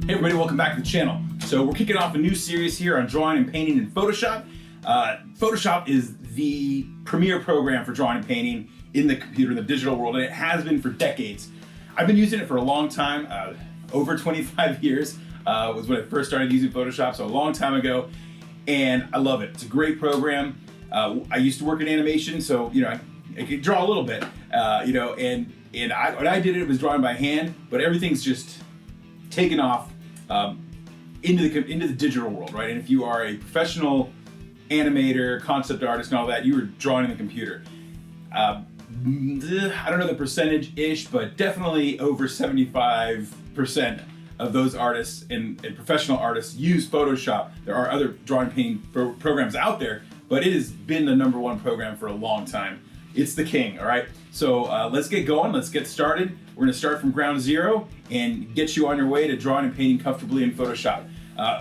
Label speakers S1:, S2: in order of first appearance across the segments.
S1: Hey everybody, welcome back to the channel. So we're kicking off a new series here on drawing and painting in Photoshop. Photoshop is the premier program for drawing and painting in the computer, in the digital world, and it has been for decades. I've been using it for a long time, over 25 years was when I first started using Photoshop, so a long time ago, and I love it. It's a great program. I used to work in animation, so I could draw a little bit, and when I did it, it was drawing by hand, but everything's just taken off into the digital world, right? And if you are a professional animator, concept artist, and all that, you are drawing in the computer. I don't know the percentage-ish, but definitely over 75% of those artists and professional artists use Photoshop. There are other drawing painting programs out there, but it has been the #1 program for a long time. It's the king, all right? So let's get going, let's get started. We're gonna start from ground zero and get you on your way to drawing and painting comfortably in Photoshop.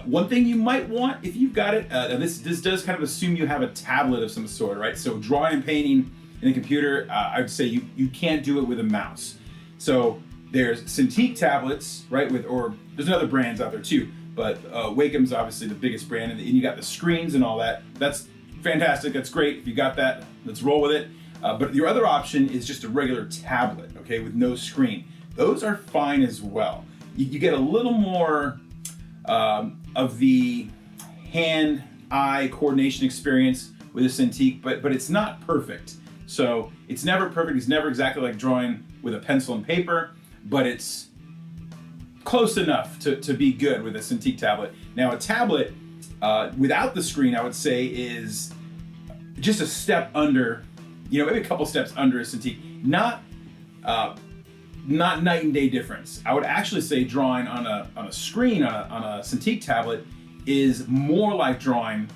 S1: One thing you might want, if you've got it, and this does kind of assume you have a tablet of some sort, right? So drawing and painting in the computer, I would say you can't do it with a mouse. So there's Cintiq tablets, right? Or there's other brands out there too, but Wacom's obviously the biggest brand, and you got the screens and all that. That's fantastic, that's great. If you got that, let's roll with it. But your other option is just a regular tablet, okay, with no screen. Those are fine as well. You get a little more of the hand-eye coordination experience with a Cintiq, but it's not perfect. So it's never perfect. It's never exactly like drawing with a pencil and paper, but it's close enough to be good with a Cintiq tablet. Now a tablet without the screen, I would say, is just a step under, maybe a couple steps under a Cintiq. Not night and day difference. I would actually say drawing on a screen on a Cintiq tablet is more like drawing.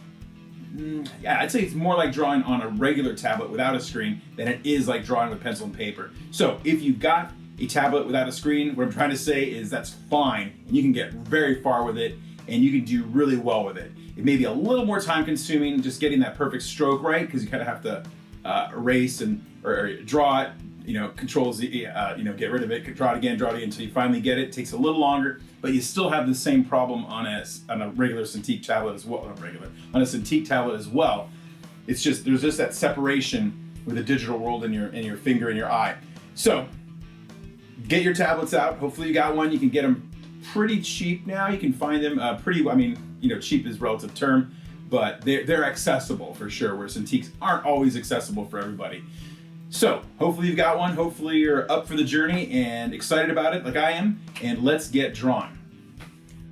S1: I'd say it's more like drawing on a regular tablet without a screen than it is like drawing with pencil and paper. So if you've got a tablet without a screen, what I'm trying to say is that's fine, and you can get very far with it, and you can do really well with it. It may be a little more time consuming just getting that perfect stroke right, because you kind of have to erase or draw it, Control Z, get rid of it, draw it again until you finally get it. It takes a little longer, but you still have the same problem on a regular Cintiq tablet as well. On a Cintiq tablet as well. It's just there's just that separation with the digital world in your finger and your eye. So get your tablets out. Hopefully you got one. You can get them pretty cheap now. You can find them cheap is a relative term, but they're accessible for sure, where Cintiqs aren't always accessible for everybody. So hopefully you've got one. Hopefully you're up for the journey and excited about it like I am, and let's get drawing.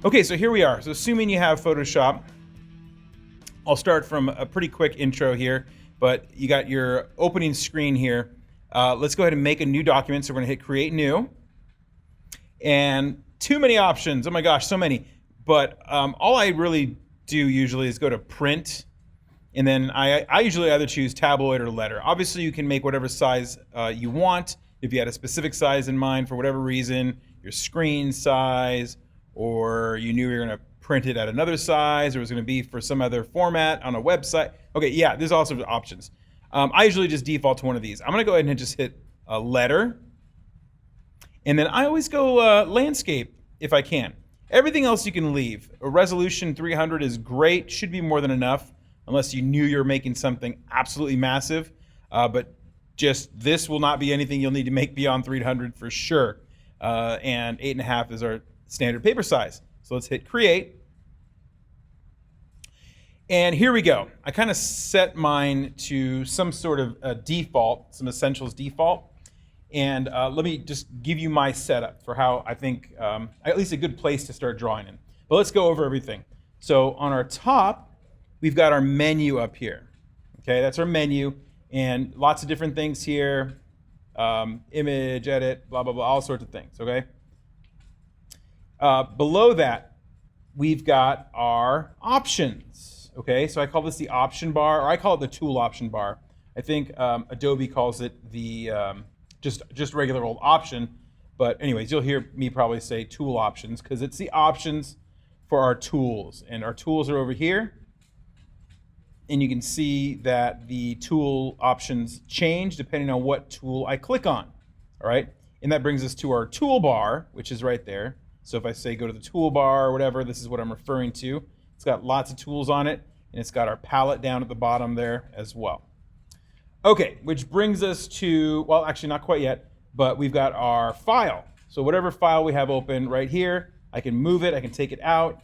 S1: Okay, so here we are. So assuming you have Photoshop, I'll start from a pretty quick intro here, but you got your opening screen here. Let's go ahead and make a new document. So we're gonna hit create new, and too many options. Oh my gosh, so many. But all I really do usually is go to print, and then I usually either choose tabloid or letter. Obviously you can make whatever size you want. If you had a specific size in mind for whatever reason, your screen size, or you knew you were gonna print it at another size, or it was gonna be for some other format on a website. Okay, yeah, there's also options. I usually just default to one of these. I'm gonna go ahead and just hit a letter, and then I always go landscape if I can. Everything else you can leave. A resolution 300 is great, should be more than enough, unless you knew you were making something absolutely massive. But just this will not be anything you'll need to make beyond 300 for sure. And 8.5 is our standard paper size. So let's hit create. And here we go. I kind of set mine to some sort of default, some essentials default. And let me just give you my setup for how I think at least a good place to start drawing in. But let's go over everything. So on our top, we've got our menu up here. Okay, that's our menu, and lots of different things here. Image, edit, blah, blah, blah, all sorts of things, okay? Below that, we've got our options, okay? So I call this the option bar, or I call it the tool option bar. I think Adobe calls it the just regular old option, but anyways, you'll hear me probably say tool options, because it's the options for our tools, and our tools are over here. And you can see that the tool options change depending on what tool I click on, all right? And that brings us to our toolbar, which is right there. So if I say go to the toolbar or whatever, this is what I'm referring to. It's got lots of tools on it, and it's got our palette down at the bottom there as well. Okay, which brings us to, well, actually not quite yet, but we've got our file. So whatever file we have open right here, I can move it, I can take it out,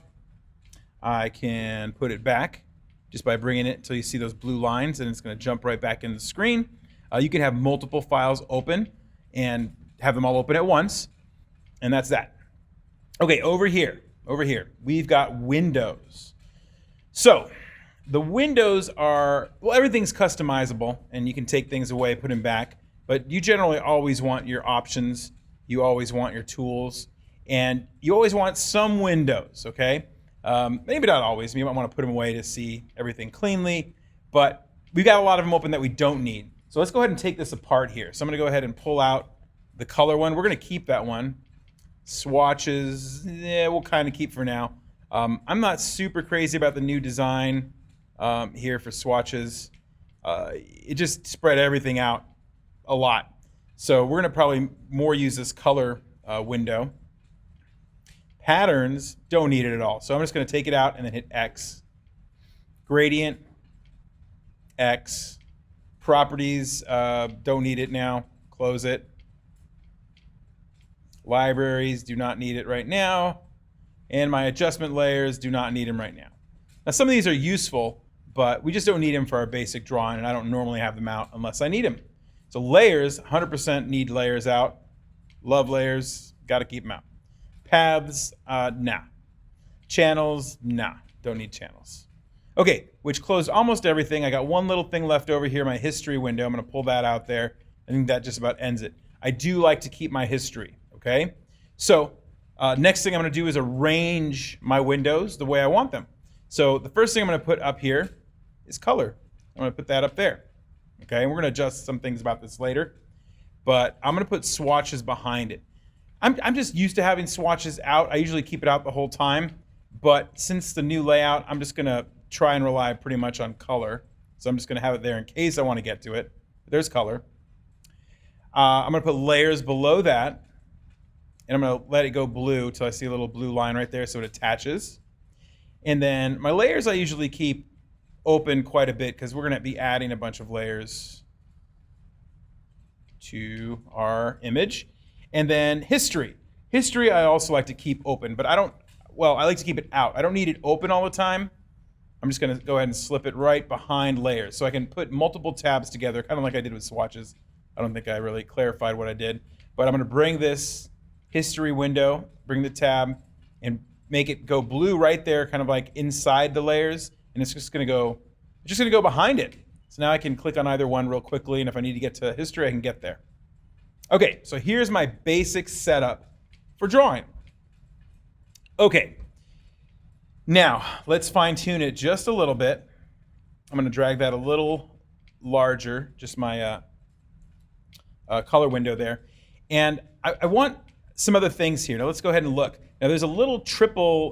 S1: I can put it back just by bringing it until you see those blue lines, and it's going to jump right back into the screen. You can have multiple files open and have them all open at once, and that's that. Okay, over here, we've got windows. So the windows are, well, everything's customizable, and you can take things away, put them back, but you generally always want your options, you always want your tools, and you always want some windows, okay? Maybe not always, you might want to put them away to see everything cleanly, but we've got a lot of them open that we don't need. So let's go ahead and take this apart here. So I'm going to go ahead and pull out the color one. We're going to keep that one. Swatches, we'll kind of keep for now. I'm not super crazy about the new design here for swatches. It just spread everything out a lot. So we're going to probably more use this color window. Patterns, don't need it at all. So I'm just going to take it out and then hit X. Gradient, X. Properties, don't need it now. Close it. Libraries, do not need it right now. And my adjustment layers, do not need them right now. Now some of these are useful, but we just don't need them for our basic drawing, and I don't normally have them out unless I need them. So layers, 100% need layers out. Love layers, got to keep them out. Paths, nah. Channels, nah, don't need channels. Okay, which closed almost everything. I got one little thing left over here, my history window. I'm going to pull that out there. I think that just about ends it. I do like to keep my history, okay? So next thing I'm going to do is arrange my windows the way I want them. So the first thing I'm going to put up here is color. I'm going to put that up there, okay? And we're going to adjust some things about this later, but I'm going to put swatches behind it. I'm just used to having swatches out. I usually keep it out the whole time, but since the new layout, I'm just going to try and rely pretty much on color. So I'm just going to have it there in case I want to get to it. There's color. I'm going to put layers below that, and I'm going to let it go blue till I see a little blue line right there so it attaches. And then my layers I usually keep open quite a bit because we're going to be adding a bunch of layers to our image. And then history. History I also like to keep open, but I like to keep it out. I don't need it open all the time. I'm just going to go ahead and slip it right behind layers so I can put multiple tabs together, kind of like I did with swatches. I don't think I really clarified what I did, but I'm going to bring this history window, bring the tab, and make it go blue right there, kind of like inside the layers, and it's just going to go behind it. So now I can click on either one real quickly, and if I need to get to history, I can get there. Okay, so here's my basic setup for drawing. Okay, now let's fine tune it just a little bit. I'm going to drag that a little larger, just my color window there. And I want some other things here. Now let's go ahead and look. Now there's a little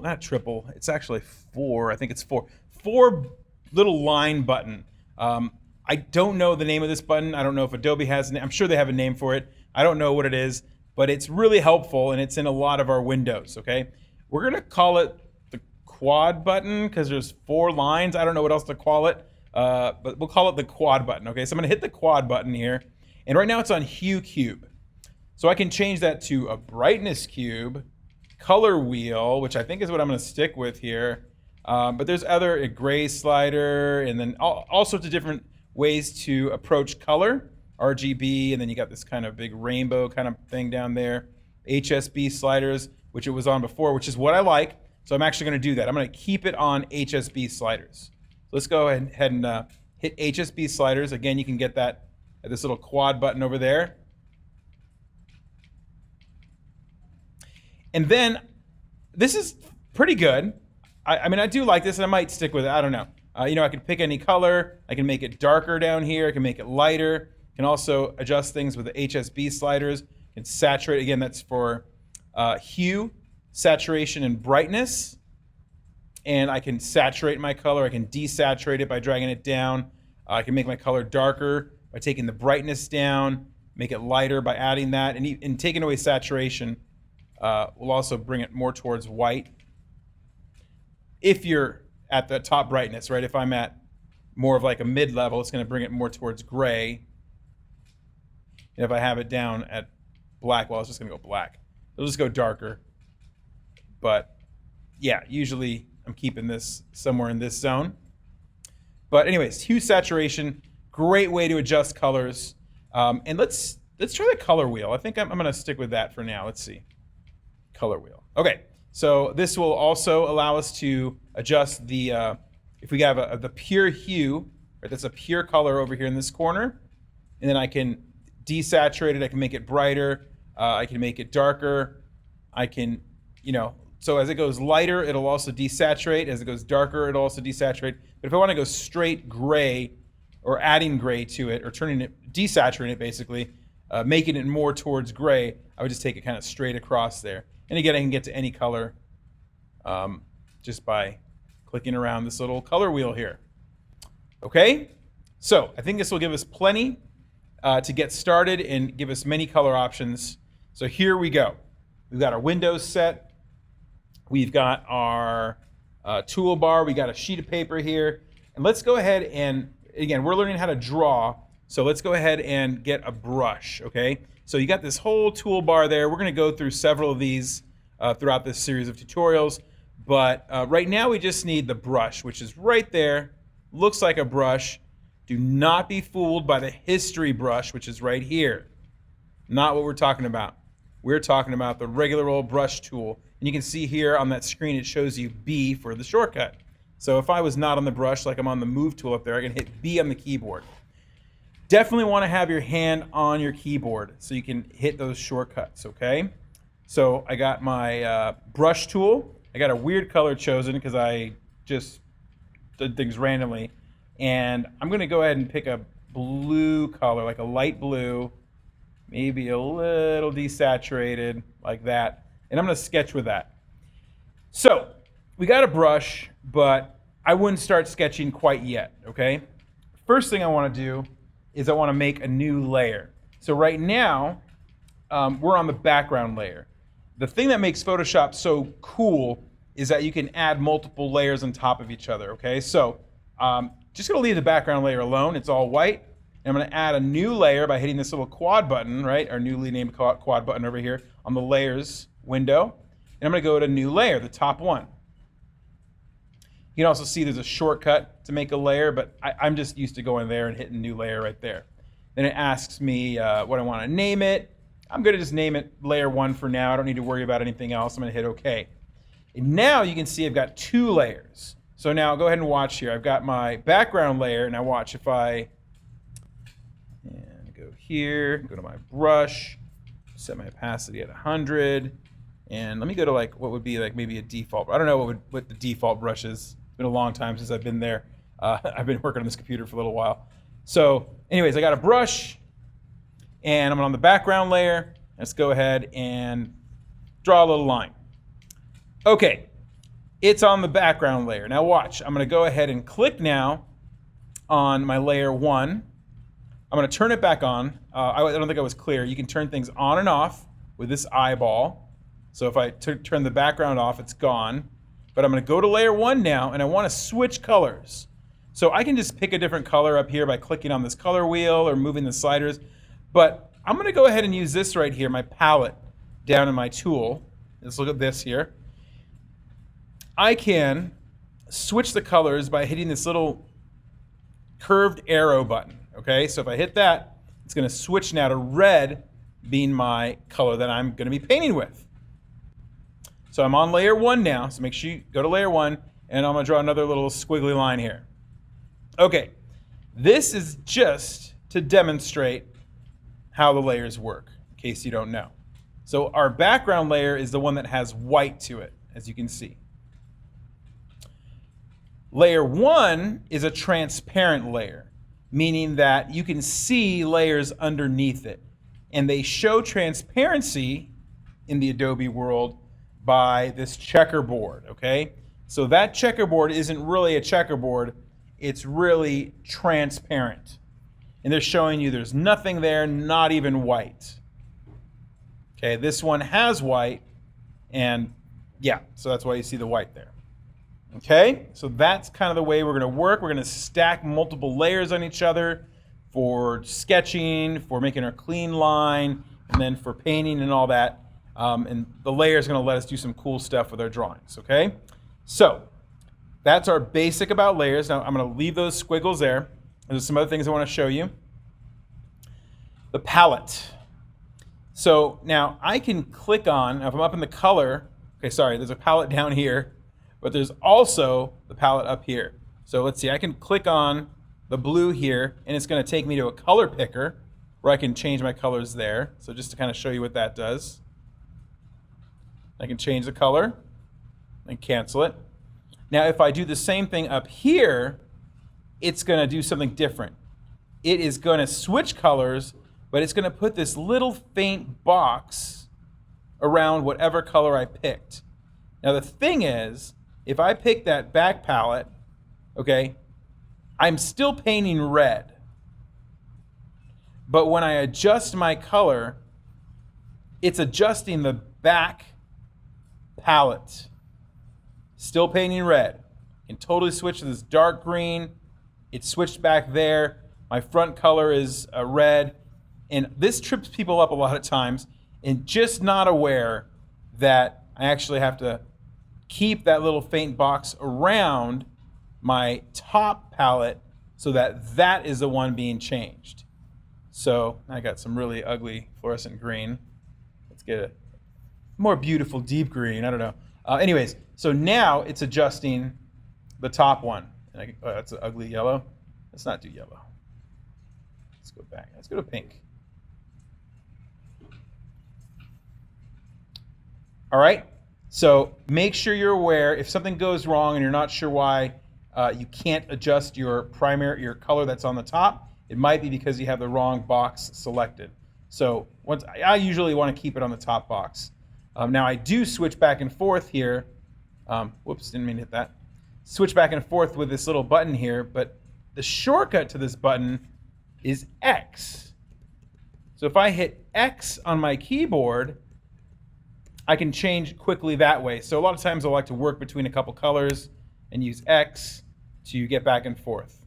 S1: not triple, it's actually four, I think it's four little line button. I don't know the name of this button. I don't know if Adobe has, I'm sure they have a name for it. I don't know what it is, but it's really helpful and it's in a lot of our windows, okay? We're gonna call it the quad button because there's 4 lines. I don't know what else to call it, but we'll call it the quad button, okay? So I'm gonna hit the quad button here, and right now it's on hue cube. So I can change that to a brightness cube, color wheel, which I think is what I'm gonna stick with here. But there's a gray slider, and then all sorts of different ways to approach color. RGB, and then you got this kind of big rainbow kind of thing down there. HSB sliders, which it was on before, which is what I like. So I'm actually going to do that. I'm going to keep it on HSB sliders. Let's go ahead and hit HSB sliders. Again, you can get that at this little quad button over there. And then this is pretty good. I mean, I do like this, and I might stick with it. I don't know. I can pick any color. I can make it darker down here. I can make it lighter. Can also adjust things with the HSB sliders. And saturate, again, that's for hue, saturation, and brightness. And I can saturate my color. I can desaturate it by dragging it down. I can make my color darker by taking the brightness down, make it lighter by adding that, and taking away saturation.
S2: will also bring it more towards white. If you're at the top brightness, right? If I'm at more of like a mid-level, it's going to bring it more towards gray. And if I have it down at black, well, it's just going to go black. It'll just go darker. But yeah, usually I'm keeping this somewhere in this zone. But anyways, hue saturation, great way to adjust colors. And let's try the color wheel. I think I'm going to stick with that for now. Let's see. Color wheel. Okay, so this will also allow us to adjust the, if we have the pure hue, right, that's a pure color over here in this corner, and then I can desaturate it, I can make it brighter, I can make it darker, I can, so as it goes lighter, it'll also desaturate. As it goes darker, it'll also desaturate. But if I want to go straight gray, or adding gray to it, or desaturating it basically, making it more towards gray, I would just take it kind of straight across there. And again, I can get to any color just by clicking around this little color wheel here. Okay, so I think this will give us plenty to get started and give us many color options. So here we go. We've got our windows set. We've got our toolbar. We got a sheet of paper here. And let's go ahead and, again, we're learning how to draw. So let's go ahead and get a brush, okay? So you got this whole toolbar there. We're going to go through several of these throughout this series of tutorials. But right now we just need the brush, which is right there. Looks like a brush. Do not be fooled by the history brush, which is right here. Not what we're talking about. We're talking about the regular old brush tool. And you can see here on that screen, it shows you B for the shortcut. So if I was not on the brush, like I'm on the move tool up there, I can hit B on the keyboard. Definitely want to have your hand on your keyboard so you can hit those shortcuts, okay? So I got my brush tool. I got a weird color chosen because I just did things randomly. And I'm going to go ahead and pick a blue color, like a light blue, maybe a little desaturated, like that. And I'm going to sketch with that. So we got a brush, but I wouldn't start sketching quite yet, okay? First thing I want to do is I want to make a new layer. So right now, we're on the background layer. The thing that makes Photoshop so cool is that you can add multiple layers on top of each other, okay? So just going to leave the background layer alone. It's all white. And I'm going to add a new layer by hitting this little quad button, right? Our newly named quad button over here on the layers window. And I'm going to go to new layer, the top one. You can also see there's a shortcut to make a layer, but I'm just used to going there and hitting new layer right there. Then it asks me what I want to name it. I'm going to just name it layer 1 for now. I don't need to worry about anything else. I'm going to hit OK. And now you can see I've got 2 layers. So now go ahead and watch here. I've got my background layer. Now watch if I go here, go to my brush, set my opacity at 100, and let me go to like what would be like maybe a default. I don't know what the default brush is. It's been a long time since I've been there. I've been working on this computer for a little while. So anyways, I got a brush, and I'm on the background layer. Let's go ahead and draw a little line. Okay, it's on the background layer. Now watch, I'm going to go ahead and click now on my layer 1. I'm going to turn it back on. I don't think I was clear. You can turn things on and off with this eyeball. So if I turn the background off, it's gone. But I'm going to go to layer 1 now, and I want to switch colors. So I can just pick a different color up here by clicking on this color wheel or moving the sliders. But I'm going to go ahead and use this right here, my palette, down in my tool. Let's look at this here. I can switch the colors by hitting this little curved arrow button. Okay, so if I hit that, it's going to switch now to red being my color that I'm going to be painting with. So I'm on layer 1 now, so make sure you go to layer 1, and I'm going to draw another little squiggly line here. Okay, this is just to demonstrate how the layers work, in case you don't know. So our background layer is the one that has white to it, as you can see. Layer 1 is a transparent layer, meaning that you can see layers underneath it. And they show transparency in the Adobe world by this checkerboard, okay? So that checkerboard isn't really a checkerboard, it's really transparent. And they're showing you there's nothing there, not even white. Okay, this one has white, And yeah, so that's why you see the white there. Okay, so that's kind of the way we're going to work. We're going to stack multiple layers on each other for sketching, for making our clean line, and then for painting and all that. And the layer is going to let us do some cool stuff with our drawings, okay? So that's our basic about layers. Now I'm going to leave those squiggles there. There's some other things I want to show you. The palette. So now I can click on, if I'm up in the color, okay, sorry, there's a palette down here, but there's also the palette up here. So let's see, I can click on the blue here, and it's going to take me to a color picker where I can change my colors there. So just to kind of show you what that does. I can change the color and cancel it. Now if I do the same thing up here, it's going to do something different. It is going to switch colors, but it's going to put this little faint box around whatever color I picked. Now the thing is, if I pick that back palette, okay, I'm still painting red. But when I adjust my color, it's adjusting the back palette. Still painting red. I can totally switch to this dark green. It's switched back there. My front color is red. And this trips people up a lot of times and just not aware that I actually have to keep that little faint box around my top palette so that that is the one being changed. So I got some really ugly fluorescent green. Let's get a more beautiful deep green. I don't know. Anyways, so now it's adjusting the top one. And oh, that's an ugly yellow. Let's not do yellow. Let's go back. Let's go to pink. All right. So make sure you're aware if something goes wrong and you're not sure why you can't adjust your color that's on the top. It might be because you have the wrong box selected. So I usually want to keep it on the top box. Now I do switch back and forth here. Whoops, didn't mean to hit that. Switch back and forth with this little button here, but the shortcut to this button is X. So if I hit X on my keyboard, I can change quickly that way. So a lot of times I like to work between a couple colors and use X to get back and forth.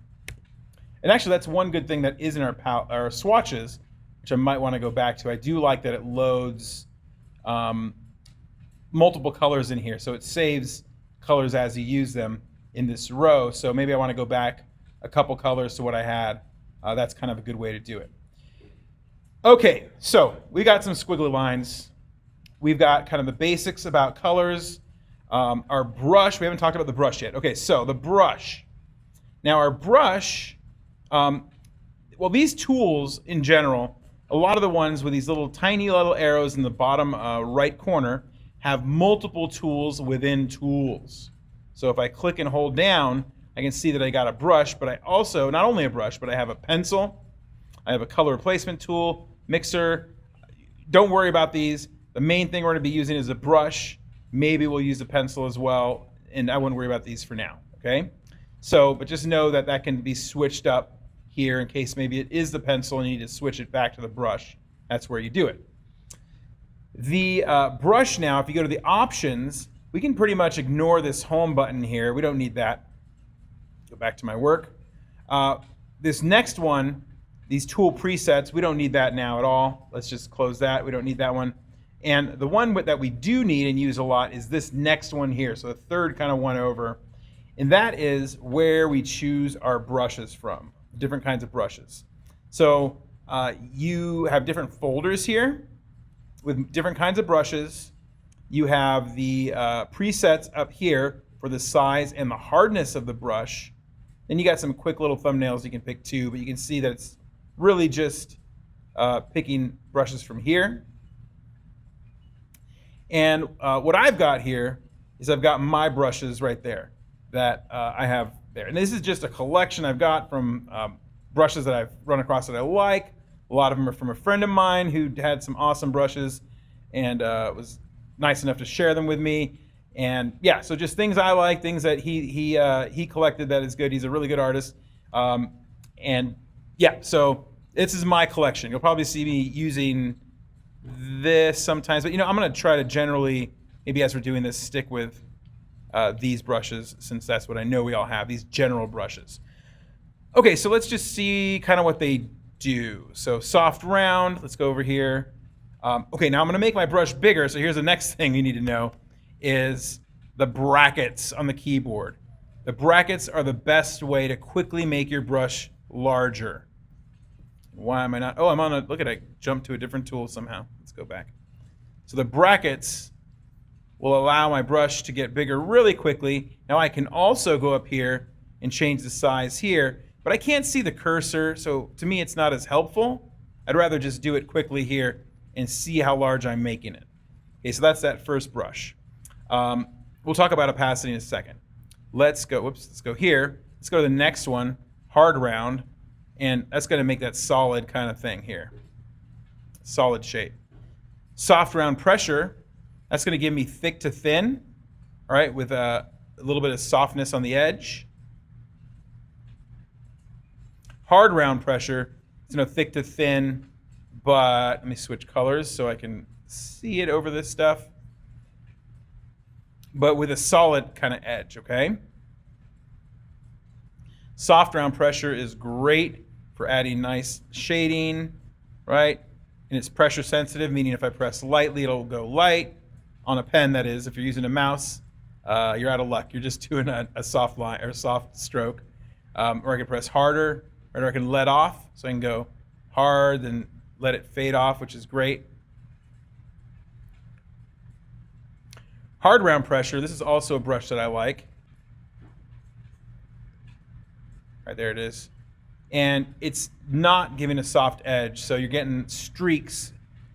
S2: And actually that's one good thing that is in our swatches, which I might want to go back to. I do like that it loads multiple colors in here. So it saves colors as you use them in this row. So maybe I want to go back a couple colors to what I had. That's kind of a good way to do it. Okay, so we got some squiggly lines. We've got kind of the basics about colors. Our brush, we haven't talked about the brush yet. Okay, so the brush. Now our brush, well, these tools in general, a lot of the ones with these tiny little arrows in the bottom right corner have multiple tools within tools. So if I click and hold down, I can see that I got a brush, but I also, not only a brush, but I have a pencil, I have a color replacement tool, mixer. Don't worry about these. The main thing we're going to be using is a brush. Maybe we'll use a pencil as well, and I wouldn't worry about these for now, okay? So, but just know that that can be switched up here in case maybe it is the pencil and you need to switch it back to the brush. That's where you do it. The brush now, if you go to the options, we can pretty much ignore this home button here. We don't need that. Go back to my work. This next one, these tool presets, we don't need that now at all. Let's just close that. We don't need that one. And the one that we do need and use a lot is this next one here. So the third kind of one over. And that is where we choose our brushes from, different kinds of brushes. So you have different folders here with different kinds of brushes. You have the presets up here for the size and the hardness of the brush. Then you got some quick little thumbnails you can pick too, but you can see that it's really just picking brushes from here. And what I've got here is I've got my brushes right there that I have there. And this is just a collection I've got from brushes that I've run across that I like. A lot of them are from a friend of mine who had some awesome brushes and was nice enough to share them with me. And yeah, so just things I like, things that he collected that is good. He's a really good artist. And yeah, so this is my collection. You'll probably see me using this sometimes, but I'm going to try to generally maybe as we're doing this, stick with these brushes, since that's what I know we all have, these general brushes. Okay, so let's just see kind of what they do. So soft round, let's go over here. Okay, now I'm gonna make my brush bigger, so here's the next thing you need to know is the brackets on the keyboard. The brackets are the best way to quickly make your brush larger. Why am I not? Oh, I'm on a, look at it, I jumped to a different tool somehow. Let's go back. So the brackets will allow my brush to get bigger really quickly. Now I can also go up here and change the size here, but I can't see the cursor, so to me it's not as helpful. I'd rather just do it quickly here and see how large I'm making it. Okay, so that's that first brush. We'll talk about opacity in a second. Let's go, whoops, let's go here. Let's go to the next one, hard round, and that's gonna make that solid kind of thing here. Solid shape. Soft round pressure, that's gonna give me thick to thin, all right, with a little bit of softness on the edge. Hard round pressure, it's gonna thick to thin, but let me switch colors so I can see it over this stuff. But with a solid kind of edge, okay? Soft round pressure is great for adding nice shading, right? And it's pressure sensitive, meaning if I press lightly, it'll go light. On a pen, that is. If you're using a mouse, you're out of luck. You're just doing a soft line or a soft stroke. Or I can press harder, or I can let off. So I can go hard and let it fade off, which is great. Hard round pressure, this is also a brush that I like. Right there it is. And it's not giving a soft edge, so you're getting streaks,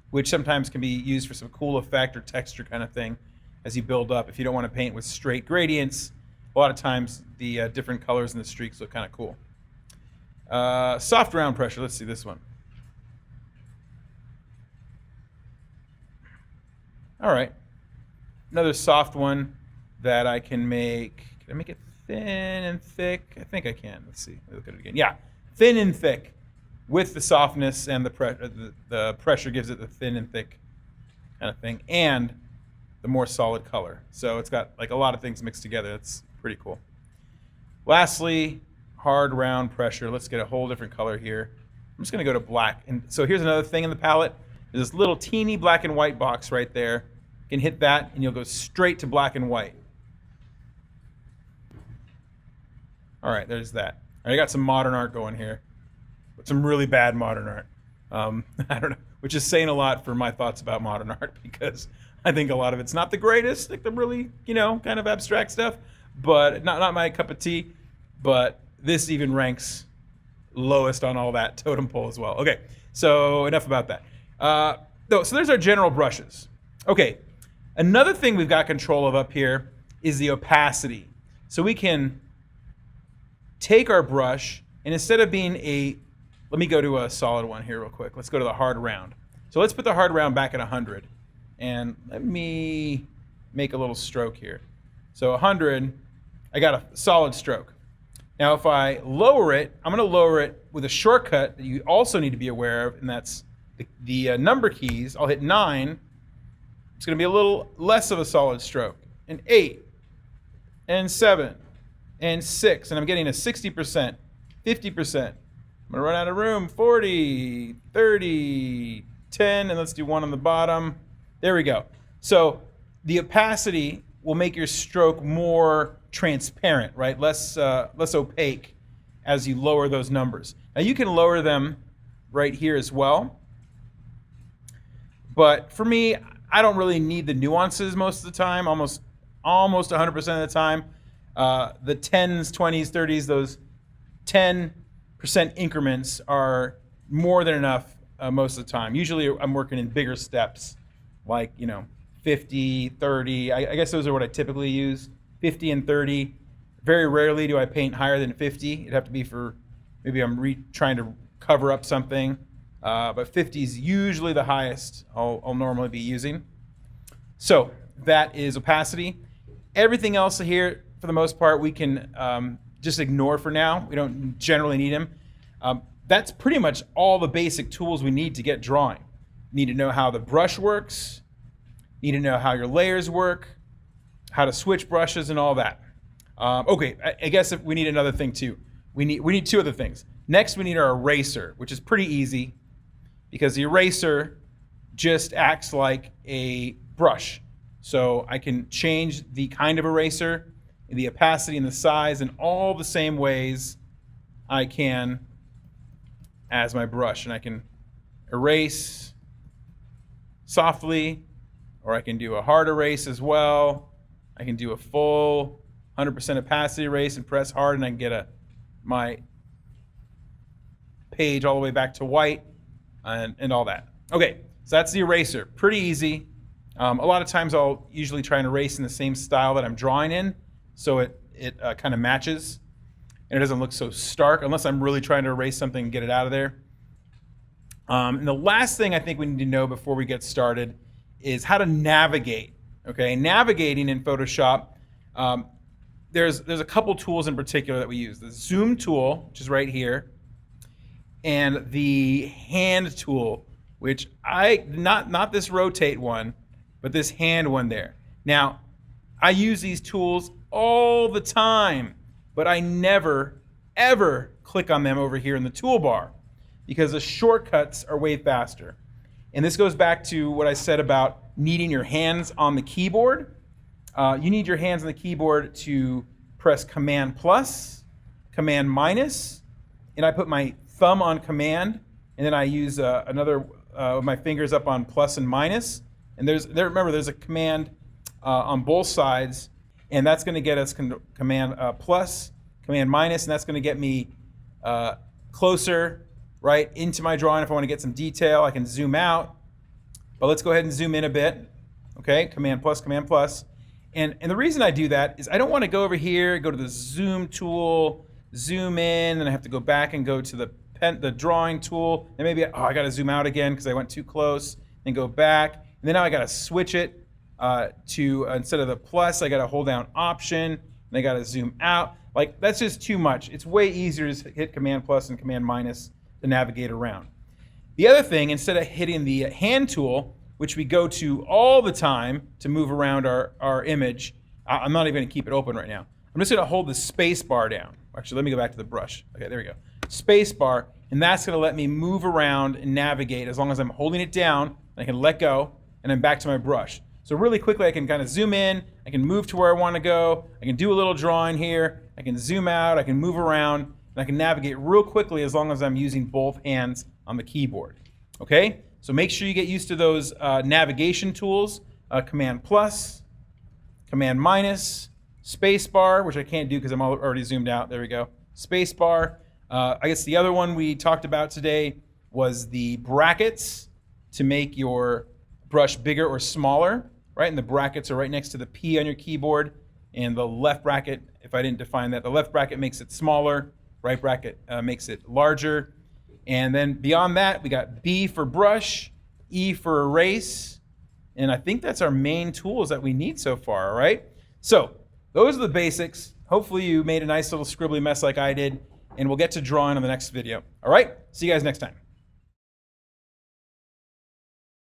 S2: which sometimes can be used for some cool effect or texture kind of thing as you build up. If you don't want to paint with straight gradients, a lot of times the different colors in the streaks look kind of cool. Soft round pressure, let's see this one. All right. Another soft one that I can make. Can I make it thin and thick? I think I can. Let's see. Look at it again. Yeah, thin and thick with the softness and the pressure gives it the thin and thick kind of thing and the more solid color. So it's got like a lot of things mixed together. That's pretty cool. Lastly, hard round pressure. Let's get a whole different color here. I'm just going to go to black. And so here's another thing in the palette. There's this little teeny black and white box right there. You can hit that and you'll go straight to black and white. All right, there's that. All right, I got some modern art going here. Some really bad modern art. I don't know, which is saying a lot for my thoughts about modern art because I think a lot of it's not the greatest, like the really, kind of abstract stuff, but not my cup of tea. But this even ranks lowest on all that totem pole as well. Okay, so enough about that. So there's our general brushes. Okay. Another thing we've got control of up here is the opacity. So we can take our brush and instead of being let me go to a solid one here real quick. Let's go to the hard round. So let's put the hard round back at 100. And let me make a little stroke here. So 100, I got a solid stroke. Now if I lower it, I'm gonna lower it with a shortcut that you also need to be aware of, and that's the number keys. I'll hit 9. It's going to be a little less of a solid stroke. And 8, and 7, and 6, and I'm getting a 60%, 50%. I'm going to run out of room. 40, 30, 10, and let's do 1 on the bottom. There we go. So the opacity will make your stroke more transparent, right? Less opaque as you lower those numbers. Now you can lower them right here as well. But for me, I don't really need the nuances most of the time, almost 100% of the time. The 10s, 20s, 30s, those 10% increments are more than enough most of the time. Usually I'm working in bigger steps, like 50, 30. I guess those are what I typically use, 50 and 30. Very rarely do I paint higher than 50. It'd have to be for maybe I'm trying to cover up something. But 50 is usually the highest I'll normally be using. So that is opacity. Everything else here, for the most part, we can just ignore for now. We don't generally need them. That's pretty much all the basic tools we need to get drawing. You need to know how the brush works. need to know how your layers work, how to switch brushes and all that. Okay, I guess if we need another thing too. We need two other things. Next, we need our eraser, which is pretty easy because the eraser just acts like a brush. So I can change the kind of eraser, the opacity and the size in all the same ways I can as my brush. And I can erase softly, or I can do a hard erase as well. I can do a full 100% opacity erase and press hard, and I can get my page all the way back to white and all that. Okay, so that's the eraser. Pretty easy. A lot of times I'll usually try and erase in the same style that I'm drawing in, so it kind of matches and it doesn't look so stark unless I'm really trying to erase something and get it out of there. And the last thing I think we need to know before we get started is how to navigate. Okay, navigating in Photoshop, there's a couple tools in particular that we use. The zoom tool, which is right here, and the hand tool, which not this rotate one, but this hand one there. Now, I use these tools all the time, but I never, ever click on them over here in the toolbar because the shortcuts are way faster. And this goes back to what I said about needing your hands on the keyboard. You need your hands on the keyboard to press Command plus, Command minus, and I put my thumb on Command, and then I use another my fingers up on plus and minus. And remember, there's a command on both sides, and that's going to get us Command plus, Command minus, and that's going to get me closer, right, into my drawing. If I want to get some detail, I can zoom out. But let's go ahead and zoom in a bit. Okay, Command plus, Command plus. And the reason I do that is I don't want to go over here, go to the zoom tool, zoom in, and I have to go back and go to the drawing tool. And maybe, I got to zoom out again because I went too close, and go back. And then now I got to switch it to, instead of the plus, I got to hold down Option, and I got to zoom out. Like, that's just too much. It's way easier to hit Command plus and Command minus to navigate around. The other thing, instead of hitting the hand tool, which we go to all the time to move around our image, I'm not even going to keep it open right now. I'm just going to hold the space bar down. Actually, let me go back to the brush. Okay, there we go. Space bar, and that's going to let me move around and navigate as long as I'm holding it down. I can let go, and I'm back to my brush. So really quickly, I can kind of zoom in. I can move to where I want to go. I can do a little drawing here. I can zoom out. I can move around, and I can navigate real quickly as long as I'm using both hands on the keyboard. Okay? So make sure you get used to those navigation tools. Command plus, Command minus, space bar, which I can't do because I'm already zoomed out. There we go. Space bar. I guess the other one we talked about today was the brackets to make your brush bigger or smaller, right? And the brackets are right next to the P on your keyboard. And the left bracket, if I didn't define that, the left bracket makes it smaller, right bracket makes it larger. And then beyond that, we got B for brush, E for erase, and I think that's our main tools that we need so far, all right? So those are the basics. Hopefully you made a nice little scribbly mess like I did, and we'll get to drawing on the next video. All right? See you guys next time.